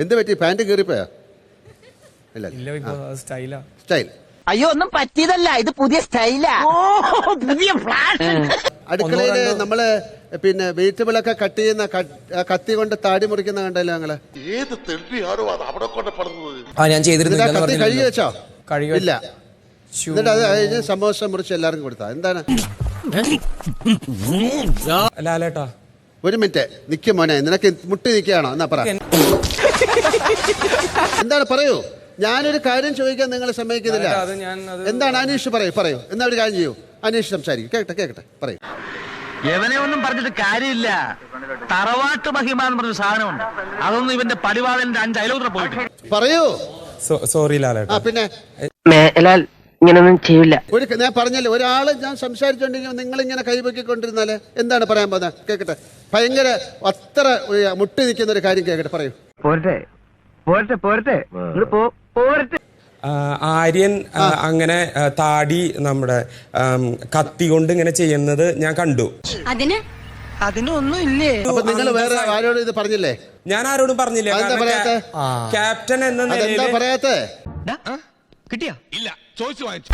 എന്ത് പറ്റി? Pant കീറിപ്പോയാ? Style. അയ്യോ ഒന്നും പറ്റിയതല്ല, ഇത് പുതിയ സ്റ്റൈലാ. പുതിയ അടുക്കളയില് നമ്മള് പിന്നെ വെജിറ്റബിളൊക്കെ കട്ട് ചെയ്യുന്ന കത്തി കൊണ്ട് താടി മുറിക്കുന്ന കണ്ടല്ലോ ഞങ്ങള്. ഏത് തെണ്ടിയാണോ അത് അവിടെ കൊണ്ട് പറഞ്ഞത്? ഞാൻ ചെയ്തിരുന്നില്ല. കത്തി കഴുകി വെച്ചോ? ഇല്ല. എന്നിട്ട് അത് കഴിഞ്ഞ് സമോസ മുറിച്ച് എല്ലാവർക്കും കൊടുത്താ എന്താണ്? ലാലേട്ടാ ഒരു മിനിറ്റ് നിക്കും മോനെ, നിനക്ക് മുട്ടി നിൽക്കുകയാണോ? എന്നാ പറ, എന്താണ് പറയൂ. ഞാനൊരു കാര്യം ചോദിക്കാൻ നിങ്ങൾ സമ്മതിക്കുന്നില്ല. എന്താണ്? അനീഷ് പറയൂ. എന്നാ ഒരു കാര്യം ചെയ്യൂ, അനീഷ് സംസാരിക്കും. കേക്കട്ടെ പറയൂ. എവനെ ഒന്നും പറഞ്ഞിട്ട് കാര്യമില്ല. തറവാട്ട് മഹിമ എന്ന് പറഞ്ഞ സാധനമുണ്ട്, അതൊന്നും ഇവന്റെ പടിവാളന്റെ 5 അയലോത്ര പോയിട്ട് പറയൂ. സോറി ലാലേട്ടാ. പിന്നെ ഇങ്ങനൊന്നും ചെയ്യില്ല. ഞാൻ പറഞ്ഞല്ലോ, ഒരാള് ഞാൻ സംസാരിച്ചോണ്ടെങ്കിൽ നിങ്ങൾ ഇങ്ങനെ കൈപൊക്കിക്കൊണ്ടിരുന്നാല് എന്താണ് പറയാൻ പോകുന്നത്? കേക്കട്ടെ. ഭയങ്കര അത്ര മുട്ടി നിൽക്കുന്ന ഒരു കാര്യം കേക്കട്ടെ, പറയൂ. ആര്യൻ അങ്ങനെ താടി നമ്മുടെ കത്തി കൊണ്ട് ഇങ്ങനെ ചെയ്യുന്നത് ഞാൻ കണ്ടു. അതിനൊന്നും ഇല്ലേ? അപ്പൊ നിങ്ങൾ വേറെ ആരോടും ഇത് പറഞ്ഞില്ലേ? ഞാൻ ആരോടും പറഞ്ഞില്ല. ക്യാപ്റ്റൻ എന്ന നിലയിൽ പറയാത്തെ കിട്ടിയാ? ഇല്ല, ചോദിച്ചു വാങ്ങിച്ചു.